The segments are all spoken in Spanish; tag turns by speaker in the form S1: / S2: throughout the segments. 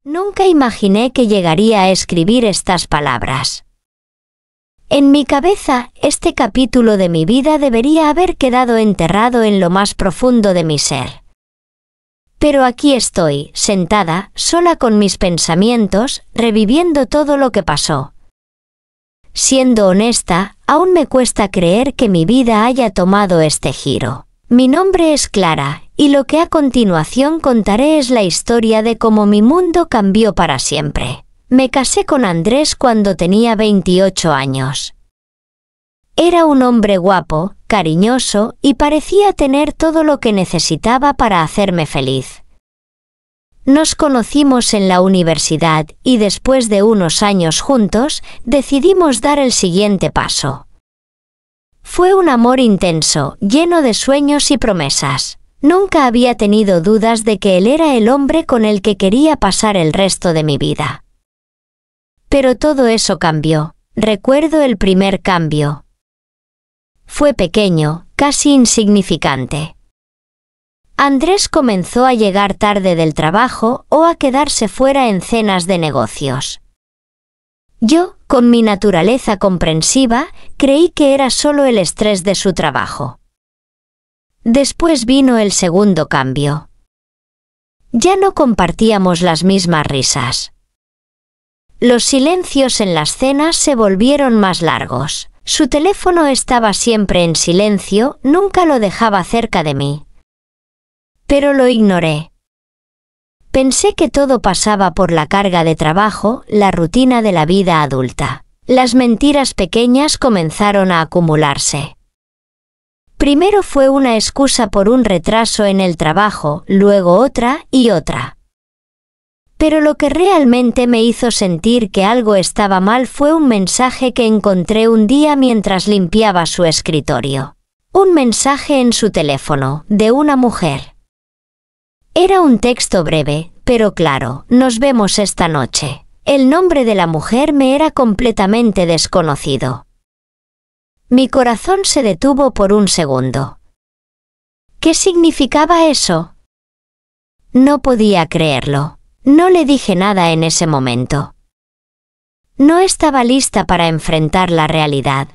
S1: Nunca imaginé que llegaría a escribir estas palabras. En mi cabeza, este capítulo de mi vida debería haber quedado enterrado en lo más profundo de mi ser. Pero aquí estoy, sentada, sola con mis pensamientos, reviviendo todo lo que pasó. Siendo honesta, aún me cuesta creer que mi vida haya tomado este giro. Mi nombre es Clara, y lo que a continuación contaré es la historia de cómo mi mundo cambió para siempre. Me casé con Andrés cuando tenía 28 años. Era un hombre guapo, cariñoso, y parecía tener todo lo que necesitaba para hacerme feliz. Nos conocimos en la universidad y después de unos años juntos, decidimos dar el siguiente paso. Fue un amor intenso, lleno de sueños y promesas. Nunca había tenido dudas de que él era el hombre con el que quería pasar el resto de mi vida. Pero todo eso cambió. Recuerdo el primer cambio. Fue pequeño, casi insignificante. Andrés comenzó a llegar tarde del trabajo o a quedarse fuera en cenas de negocios. Yo, con mi naturaleza comprensiva, creí que era solo el estrés de su trabajo. Después vino el segundo cambio. Ya no compartíamos las mismas risas. Los silencios en las cenas se volvieron más largos. Su teléfono estaba siempre en silencio, nunca lo dejaba cerca de mí. Pero lo ignoré. Pensé que todo pasaba por la carga de trabajo, la rutina de la vida adulta. Las mentiras pequeñas comenzaron a acumularse. Primero fue una excusa por un retraso en el trabajo, luego otra y otra. Pero lo que realmente me hizo sentir que algo estaba mal fue un mensaje que encontré un día mientras limpiaba su escritorio. Un mensaje en su teléfono, de una mujer. Era un texto breve, pero claro, nos vemos esta noche. El nombre de la mujer me era completamente desconocido. Mi corazón se detuvo por un segundo. ¿Qué significaba eso? No podía creerlo. No le dije nada en ese momento. No estaba lista para enfrentar la realidad.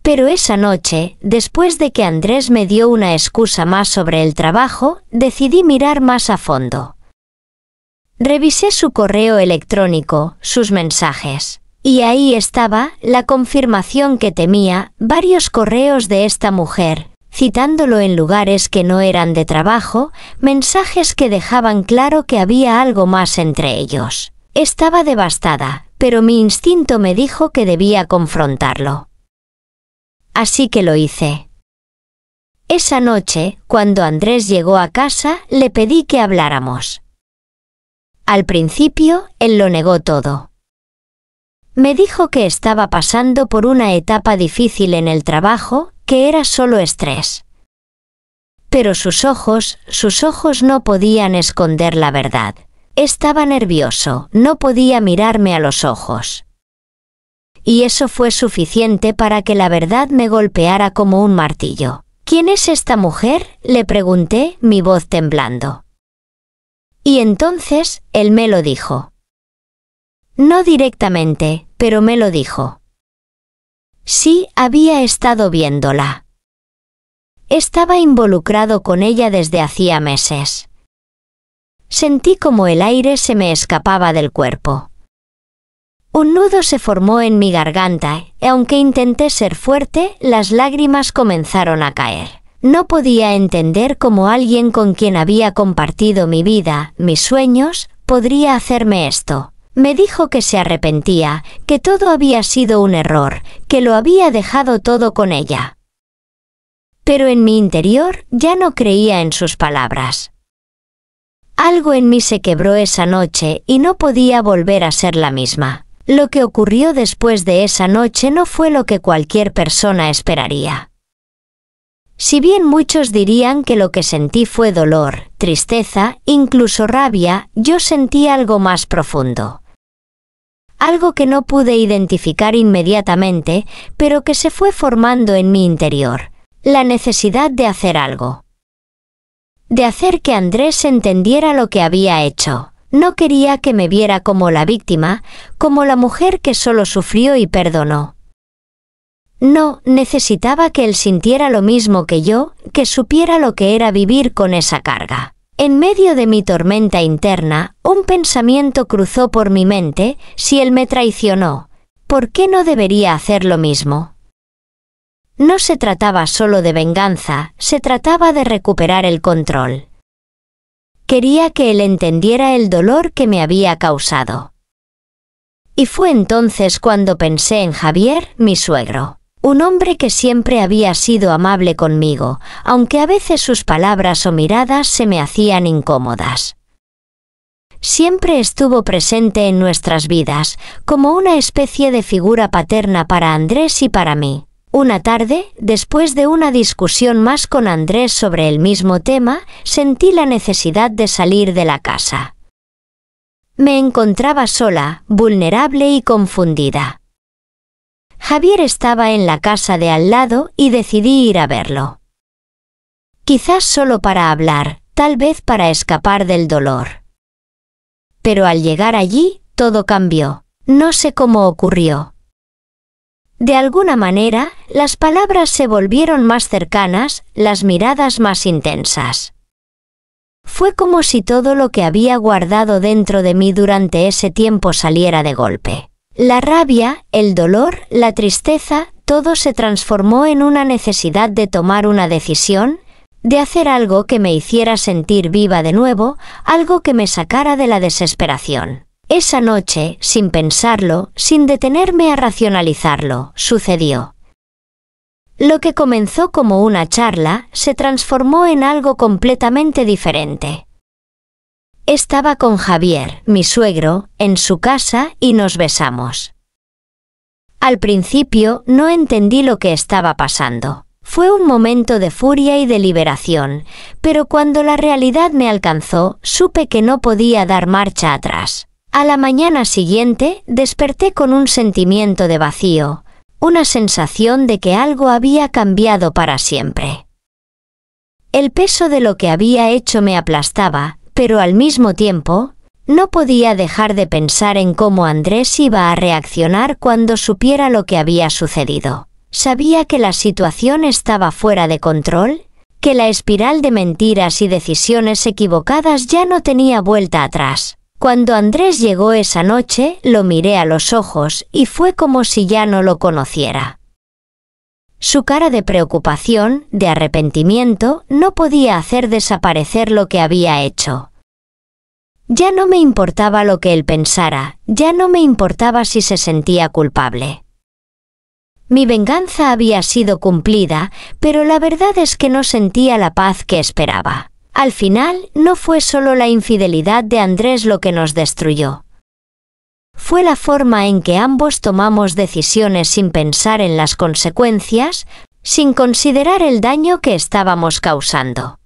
S1: Pero esa noche, después de que Andrés me dio una excusa más sobre el trabajo, decidí mirar más a fondo. Revisé su correo electrónico, sus mensajes. Y ahí estaba, la confirmación que temía, varios correos de esta mujer, citándolo en lugares que no eran de trabajo, mensajes que dejaban claro que había algo más entre ellos. Estaba devastada, pero mi instinto me dijo que debía confrontarlo. Así que lo hice. Esa noche, cuando Andrés llegó a casa, le pedí que habláramos. Al principio, él lo negó todo. Me dijo que estaba pasando por una etapa difícil en el trabajo, que era solo estrés. Pero sus ojos no podían esconder la verdad. Estaba nervioso, no podía mirarme a los ojos. Y eso fue suficiente para que la verdad me golpeara como un martillo. ¿Quién es esta mujer?, le pregunté, mi voz temblando. Y entonces, él me lo dijo. No directamente, pero me lo dijo. Sí, había estado viéndola. Estaba involucrado con ella desde hacía meses. Sentí como el aire se me escapaba del cuerpo. Un nudo se formó en mi garganta, y aunque intenté ser fuerte, las lágrimas comenzaron a caer. No podía entender cómo alguien con quien había compartido mi vida, mis sueños, podría hacerme esto. Me dijo que se arrepentía, que todo había sido un error, que lo había dejado todo con ella. Pero en mi interior ya no creía en sus palabras. Algo en mí se quebró esa noche y no podía volver a ser la misma. Lo que ocurrió después de esa noche no fue lo que cualquier persona esperaría. Si bien muchos dirían que lo que sentí fue dolor, tristeza, incluso rabia, yo sentí algo más profundo. Algo que no pude identificar inmediatamente, pero que se fue formando en mi interior. La necesidad de hacer algo. De hacer que Andrés entendiera lo que había hecho. No quería que me viera como la víctima, como la mujer que solo sufrió y perdonó. No, necesitaba que él sintiera lo mismo que yo, que supiera lo que era vivir con esa carga. En medio de mi tormenta interna, un pensamiento cruzó por mi mente: si él me traicionó, ¿por qué no debería hacer lo mismo? No se trataba solo de venganza, se trataba de recuperar el control. Quería que él entendiera el dolor que me había causado. Y fue entonces cuando pensé en Javier, mi suegro. Un hombre que siempre había sido amable conmigo, aunque a veces sus palabras o miradas se me hacían incómodas. Siempre estuvo presente en nuestras vidas, como una especie de figura paterna para Andrés y para mí. Una tarde, después de una discusión más con Andrés sobre el mismo tema, sentí la necesidad de salir de la casa. Me encontraba sola, vulnerable y confundida. Javier estaba en la casa de al lado y decidí ir a verlo. Quizás solo para hablar, tal vez para escapar del dolor. Pero al llegar allí, todo cambió. No sé cómo ocurrió. De alguna manera, las palabras se volvieron más cercanas, las miradas más intensas. Fue como si todo lo que había guardado dentro de mí durante ese tiempo saliera de golpe. La rabia, el dolor, la tristeza, todo se transformó en una necesidad de tomar una decisión, de hacer algo que me hiciera sentir viva de nuevo, algo que me sacara de la desesperación. Esa noche, sin pensarlo, sin detenerme a racionalizarlo, sucedió. Lo que comenzó como una charla, se transformó en algo completamente diferente. Estaba con Javier, mi suegro, en su casa y nos besamos. Al principio no entendí lo que estaba pasando. Fue un momento de furia y de liberación, pero cuando la realidad me alcanzó, supe que no podía dar marcha atrás. A la mañana siguiente, desperté con un sentimiento de vacío, una sensación de que algo había cambiado para siempre. El peso de lo que había hecho me aplastaba, pero al mismo tiempo, no podía dejar de pensar en cómo Andrés iba a reaccionar cuando supiera lo que había sucedido. Sabía que la situación estaba fuera de control, que la espiral de mentiras y decisiones equivocadas ya no tenía vuelta atrás. Cuando Andrés llegó esa noche, lo miré a los ojos y fue como si ya no lo conociera. Su cara de preocupación, de arrepentimiento, no podía hacer desaparecer lo que había hecho. Ya no me importaba lo que él pensara, ya no me importaba si se sentía culpable. Mi venganza había sido cumplida, pero la verdad es que no sentía la paz que esperaba. Al final, no fue solo la infidelidad de Andrés lo que nos destruyó. Fue la forma en que ambos tomamos decisiones sin pensar en las consecuencias, sin considerar el daño que estábamos causando.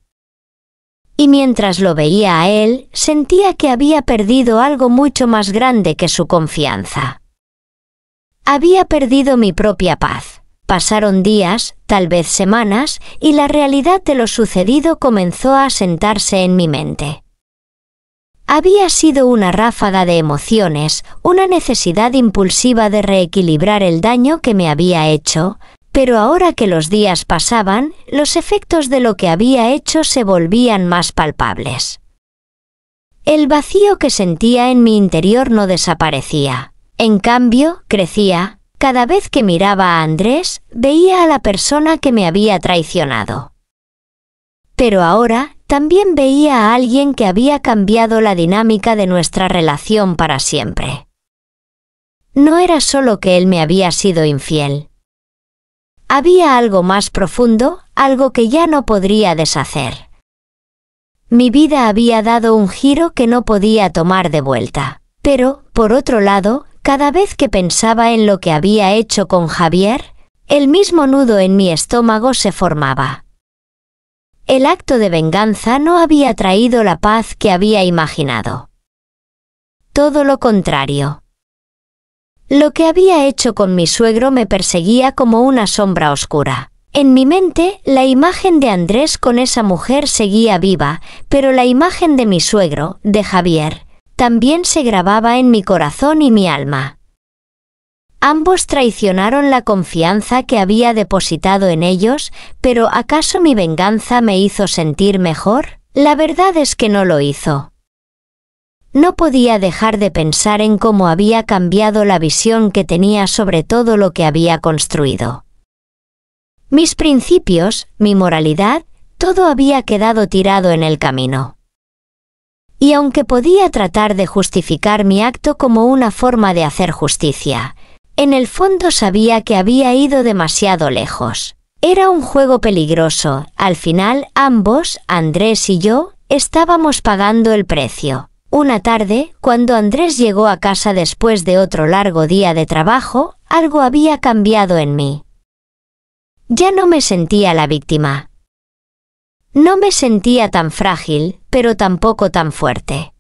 S1: Y mientras lo veía a él, sentía que había perdido algo mucho más grande que su confianza. Había perdido mi propia paz. Pasaron días, tal vez semanas, y la realidad de lo sucedido comenzó a asentarse en mi mente. Había sido una ráfaga de emociones, una necesidad impulsiva de reequilibrar el daño que me había hecho, pero ahora que los días pasaban, los efectos de lo que había hecho se volvían más palpables. El vacío que sentía en mi interior no desaparecía. En cambio, crecía. Cada vez que miraba a Andrés, veía a la persona que me había traicionado. Pero ahora, también veía a alguien que había cambiado la dinámica de nuestra relación para siempre. No era solo que él me había sido infiel. Había algo más profundo, algo que ya no podría deshacer. Mi vida había dado un giro que no podía tomar de vuelta. Pero, por otro lado, cada vez que pensaba en lo que había hecho con Javier, el mismo nudo en mi estómago se formaba. El acto de venganza no había traído la paz que había imaginado. Todo lo contrario. Lo que había hecho con mi suegro me perseguía como una sombra oscura. En mi mente, la imagen de Andrés con esa mujer seguía viva, pero la imagen de mi suegro, de Javier, también se grababa en mi corazón y mi alma. Ambos traicionaron la confianza que había depositado en ellos, pero ¿acaso mi venganza me hizo sentir mejor? La verdad es que no lo hizo. No podía dejar de pensar en cómo había cambiado la visión que tenía sobre todo lo que había construido. Mis principios, mi moralidad, todo había quedado tirado en el camino. Y aunque podía tratar de justificar mi acto como una forma de hacer justicia, en el fondo sabía que había ido demasiado lejos. Era un juego peligroso. Al final, ambos, Andrés y yo, estábamos pagando el precio. Una tarde, cuando Andrés llegó a casa después de otro largo día de trabajo, algo había cambiado en mí. Ya no me sentía la víctima. No me sentía tan frágil, pero tampoco tan fuerte.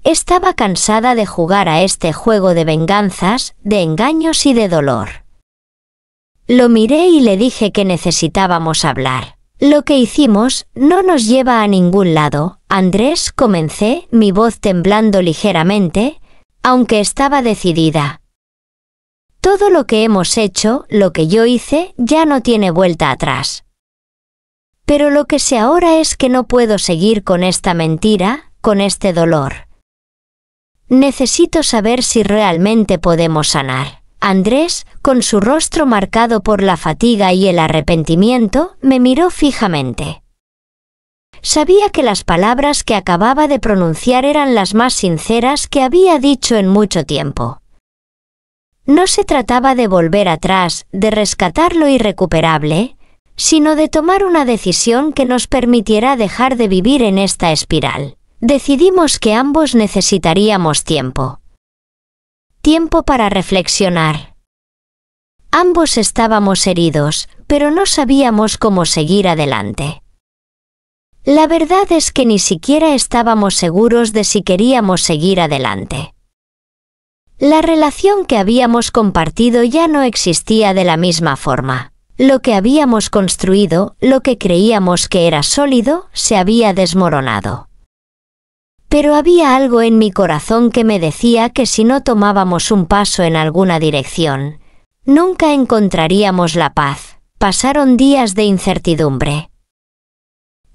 S1: Estaba cansada de jugar a este juego de venganzas, de engaños y de dolor. Lo miré y le dije que necesitábamos hablar. Lo que hicimos no nos lleva a ningún lado. Andrés, comencé, mi voz temblando ligeramente, aunque estaba decidida. Todo lo que hemos hecho, lo que yo hice, ya no tiene vuelta atrás. Pero lo que sé ahora es que no puedo seguir con esta mentira, con este dolor. Necesito saber si realmente podemos sanar. Andrés, con su rostro marcado por la fatiga y el arrepentimiento, me miró fijamente. Sabía que las palabras que acababa de pronunciar eran las más sinceras que había dicho en mucho tiempo. No se trataba de volver atrás, de rescatar lo irrecuperable, sino de tomar una decisión que nos permitiera dejar de vivir en esta espiral. Decidimos que ambos necesitaríamos tiempo. Tiempo para reflexionar. Ambos estábamos heridos, pero no sabíamos cómo seguir adelante. La verdad es que ni siquiera estábamos seguros de si queríamos seguir adelante. La relación que habíamos compartido ya no existía de la misma forma. Lo que habíamos construido, lo que creíamos que era sólido, se había desmoronado. Pero había algo en mi corazón que me decía que si no tomábamos un paso en alguna dirección, nunca encontraríamos la paz. Pasaron días de incertidumbre.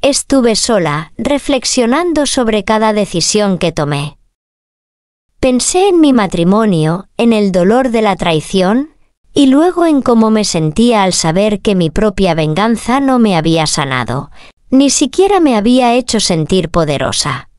S1: Estuve sola, reflexionando sobre cada decisión que tomé. Pensé en mi matrimonio, en el dolor de la traición, y luego en cómo me sentía al saber que mi propia venganza no me había sanado, ni siquiera me había hecho sentir poderosa.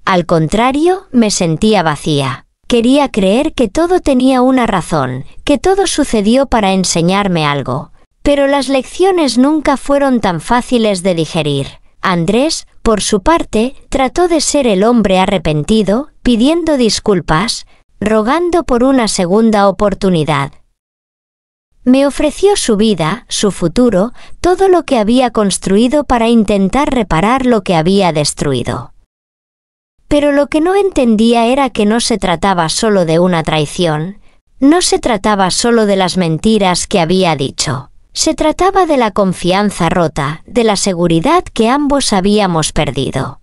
S1: Al contrario, me sentía vacía. Quería creer que todo tenía una razón, que todo sucedió para enseñarme algo, pero las lecciones nunca fueron tan fáciles de digerir. Andrés, por su parte, trató de ser el hombre arrepentido, pidiendo disculpas, rogando por una segunda oportunidad. Me ofreció su vida, su futuro, todo lo que había construido para intentar reparar lo que había destruido. Pero lo que no entendía era que no se trataba solo de una traición, no se trataba solo de las mentiras que había dicho. Se trataba de la confianza rota, de la seguridad que ambos habíamos perdido.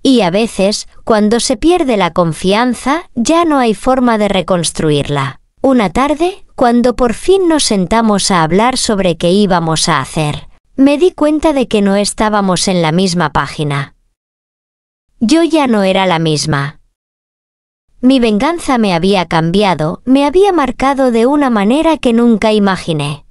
S1: Y a veces, cuando se pierde la confianza, ya no hay forma de reconstruirla. Una tarde, cuando por fin nos sentamos a hablar sobre qué íbamos a hacer, me di cuenta de que no estábamos en la misma página. Yo ya no era la misma. Mi venganza me había cambiado, me había marcado de una manera que nunca imaginé.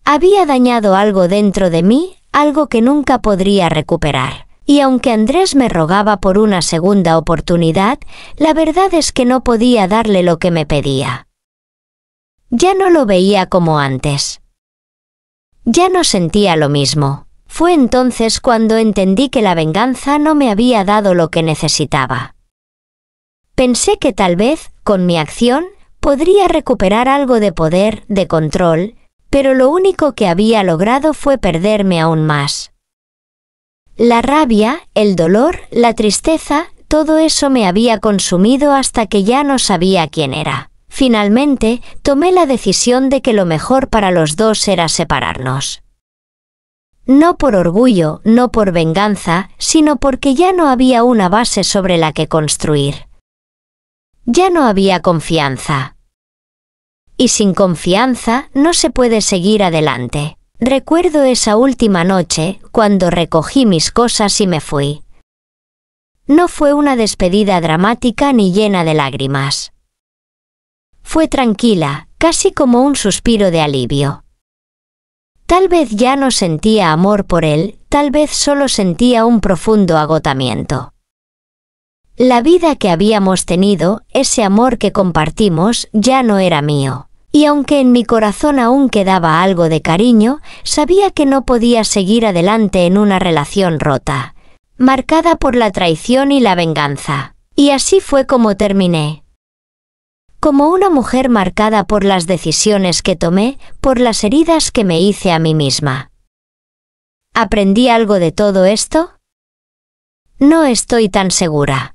S1: Había dañado algo dentro de mí, algo que nunca podría recuperar. Y aunque Andrés me rogaba por una segunda oportunidad, la verdad es que no podía darle lo que me pedía. Ya no lo veía como antes. Ya no sentía lo mismo. Fue entonces cuando entendí que la venganza no me había dado lo que necesitaba. Pensé que tal vez, con mi acción, podría recuperar algo de poder, de control, pero lo único que había logrado fue perderme aún más. La rabia, el dolor, la tristeza, todo eso me había consumido hasta que ya no sabía quién era. Finalmente, tomé la decisión de que lo mejor para los dos era separarnos. No por orgullo, no por venganza, sino porque ya no había una base sobre la que construir. Ya no había confianza. Y sin confianza no se puede seguir adelante. Recuerdo esa última noche, cuando recogí mis cosas y me fui. No fue una despedida dramática ni llena de lágrimas. Fue tranquila, casi como un suspiro de alivio. Tal vez ya no sentía amor por él, tal vez solo sentía un profundo agotamiento. La vida que habíamos tenido, ese amor que compartimos, ya no era mío. Y aunque en mi corazón aún quedaba algo de cariño, sabía que no podía seguir adelante en una relación rota, marcada por la traición y la venganza. Y así fue como terminé. Como una mujer marcada por las decisiones que tomé, por las heridas que me hice a mí misma. ¿Aprendí algo de todo esto? No estoy tan segura.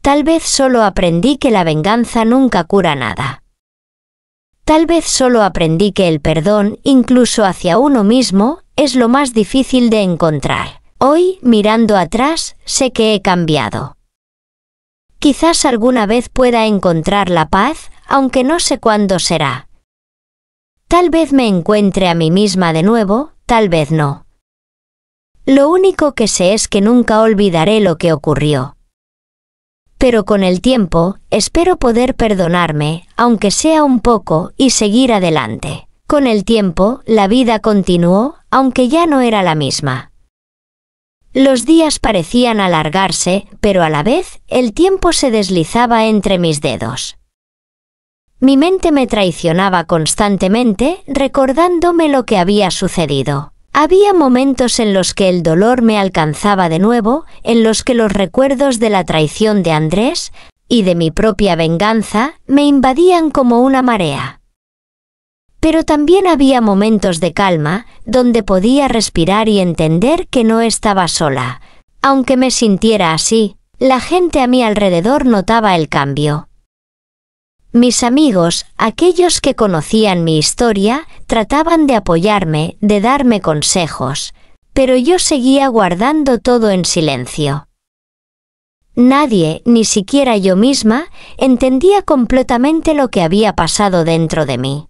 S1: Tal vez solo aprendí que la venganza nunca cura nada. Tal vez solo aprendí que el perdón, incluso hacia uno mismo, es lo más difícil de encontrar. Hoy, mirando atrás, sé que he cambiado. Quizás alguna vez pueda encontrar la paz, aunque no sé cuándo será. Tal vez me encuentre a mí misma de nuevo, tal vez no. Lo único que sé es que nunca olvidaré lo que ocurrió. Pero con el tiempo, espero poder perdonarme, aunque sea un poco, y seguir adelante. Con el tiempo, la vida continuó, aunque ya no era la misma. Los días parecían alargarse, pero a la vez, el tiempo se deslizaba entre mis dedos. Mi mente me traicionaba constantemente, recordándome lo que había sucedido. Había momentos en los que el dolor me alcanzaba de nuevo, en los que los recuerdos de la traición de Andrés y de mi propia venganza me invadían como una marea. Pero también había momentos de calma, donde podía respirar y entender que no estaba sola. Aunque me sintiera así, la gente a mi alrededor notaba el cambio. Mis amigos, aquellos que conocían mi historia, trataban de apoyarme, de darme consejos, pero yo seguía guardando todo en silencio. Nadie, ni siquiera yo misma, entendía completamente lo que había pasado dentro de mí.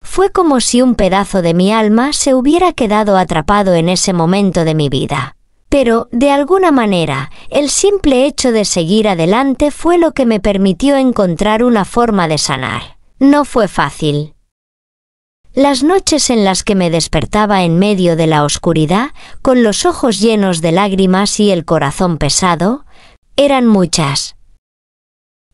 S1: Fue como si un pedazo de mi alma se hubiera quedado atrapado en ese momento de mi vida. Pero, de alguna manera, el simple hecho de seguir adelante fue lo que me permitió encontrar una forma de sanar. No fue fácil. Las noches en las que me despertaba en medio de la oscuridad, con los ojos llenos de lágrimas y el corazón pesado, eran muchas.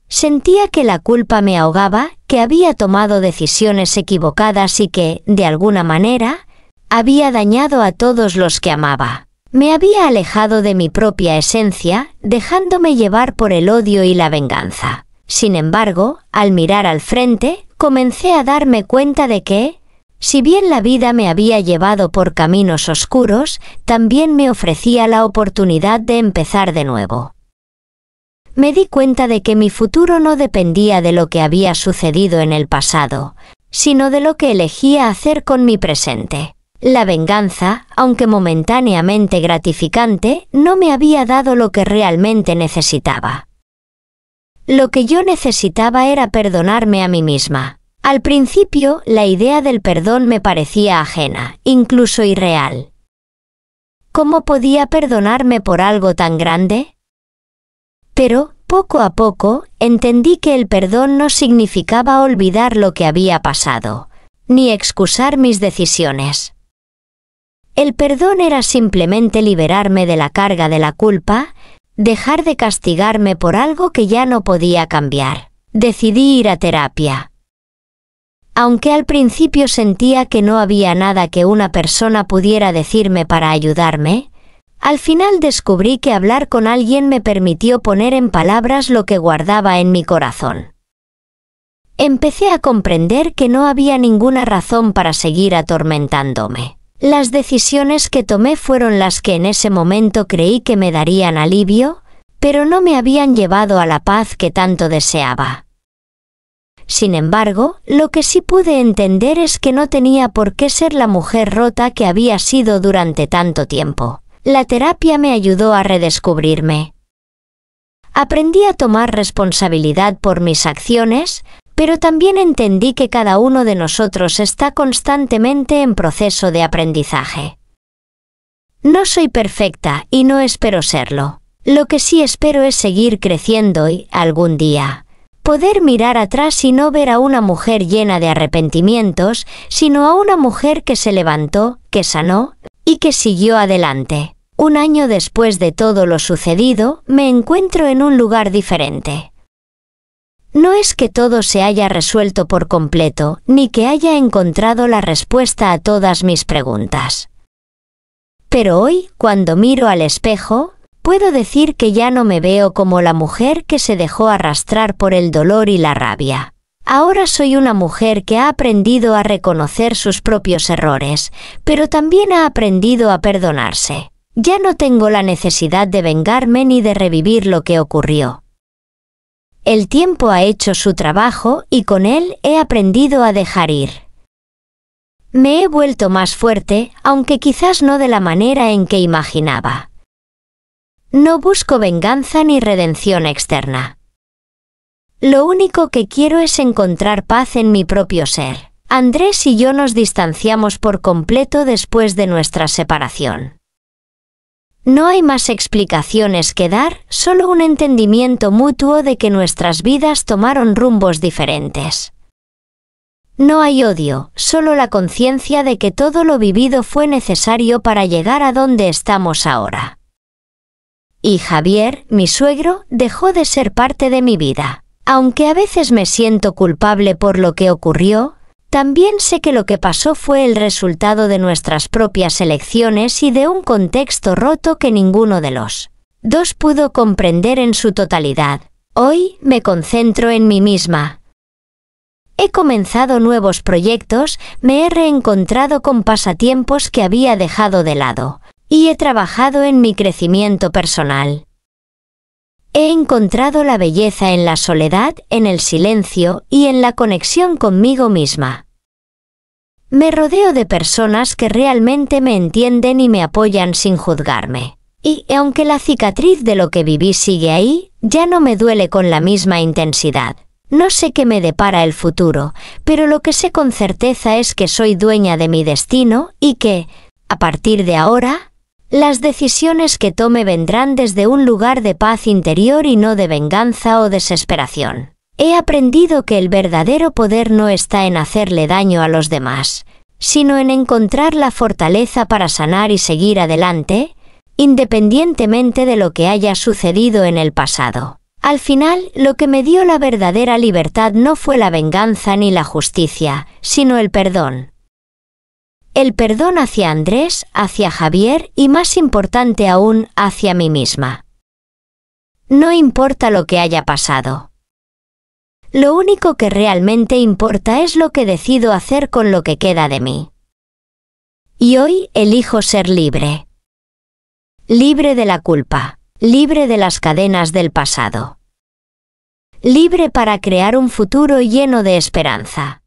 S1: Sentía que la culpa me ahogaba, que había tomado decisiones equivocadas y que, de alguna manera, había dañado a todos los que amaba. Me había alejado de mi propia esencia, dejándome llevar por el odio y la venganza. Sin embargo, al mirar al frente, comencé a darme cuenta de que, si bien la vida me había llevado por caminos oscuros, también me ofrecía la oportunidad de empezar de nuevo. Me di cuenta de que mi futuro no dependía de lo que había sucedido en el pasado, sino de lo que elegía hacer con mi presente. La venganza, aunque momentáneamente gratificante, no me había dado lo que realmente necesitaba. Lo que yo necesitaba era perdonarme a mí misma. Al principio, la idea del perdón me parecía ajena, incluso irreal. ¿Cómo podía perdonarme por algo tan grande? Pero, poco a poco, entendí que el perdón no significaba olvidar lo que había pasado, ni excusar mis decisiones. El perdón era simplemente liberarme de la carga de la culpa, dejar de castigarme por algo que ya no podía cambiar. Decidí ir a terapia. Aunque al principio sentía que no había nada que una persona pudiera decirme para ayudarme, al final descubrí que hablar con alguien me permitió poner en palabras lo que guardaba en mi corazón. Empecé a comprender que no había ninguna razón para seguir atormentándome. Las decisiones que tomé fueron las que en ese momento creí que me darían alivio, pero no me habían llevado a la paz que tanto deseaba. Sin embargo, lo que sí pude entender es que no tenía por qué ser la mujer rota que había sido durante tanto tiempo. La terapia me ayudó a redescubrirme. Aprendí a tomar responsabilidad por mis acciones, pero también entendí que cada uno de nosotros está constantemente en proceso de aprendizaje. No soy perfecta y no espero serlo. Lo que sí espero es seguir creciendo y, algún día, poder mirar atrás y no ver a una mujer llena de arrepentimientos, sino a una mujer que se levantó, que sanó y que siguió adelante. Un año después de todo lo sucedido, me encuentro en un lugar diferente. No es que todo se haya resuelto por completo, ni que haya encontrado la respuesta a todas mis preguntas. Pero hoy, cuando miro al espejo, puedo decir que ya no me veo como la mujer que se dejó arrastrar por el dolor y la rabia. Ahora soy una mujer que ha aprendido a reconocer sus propios errores, pero también ha aprendido a perdonarse. Ya no tengo la necesidad de vengarme ni de revivir lo que ocurrió. El tiempo ha hecho su trabajo y con él he aprendido a dejar ir. Me he vuelto más fuerte, aunque quizás no de la manera en que imaginaba. No busco venganza ni redención externa. Lo único que quiero es encontrar paz en mi propio ser. Andrés y yo nos distanciamos por completo después de nuestra separación. No hay más explicaciones que dar, solo un entendimiento mutuo de que nuestras vidas tomaron rumbos diferentes. No hay odio, solo la conciencia de que todo lo vivido fue necesario para llegar a donde estamos ahora. Y Javier, mi suegro, dejó de ser parte de mi vida. Aunque a veces me siento culpable por lo que ocurrió, también sé que lo que pasó fue el resultado de nuestras propias elecciones y de un contexto roto que ninguno de los dos pudo comprender en su totalidad. Hoy me concentro en mí misma. He comenzado nuevos proyectos, me he reencontrado con pasatiempos que había dejado de lado, y he trabajado en mi crecimiento personal. He encontrado la belleza en la soledad, en el silencio y en la conexión conmigo misma. Me rodeo de personas que realmente me entienden y me apoyan sin juzgarme. Y, aunque la cicatriz de lo que viví sigue ahí, ya no me duele con la misma intensidad. No sé qué me depara el futuro, pero lo que sé con certeza es que soy dueña de mi destino y que, a partir de ahora, las decisiones que tome vendrán desde un lugar de paz interior y no de venganza o desesperación. He aprendido que el verdadero poder no está en hacerle daño a los demás, sino en encontrar la fortaleza para sanar y seguir adelante, independientemente de lo que haya sucedido en el pasado. Al final, lo que me dio la verdadera libertad no fue la venganza ni la justicia, sino el perdón. El perdón hacia Andrés, hacia Javier y, más importante aún, hacia mí misma. No importa lo que haya pasado. Lo único que realmente importa es lo que decido hacer con lo que queda de mí. Y hoy elijo ser libre. Libre de la culpa, libre de las cadenas del pasado. Libre para crear un futuro lleno de esperanza.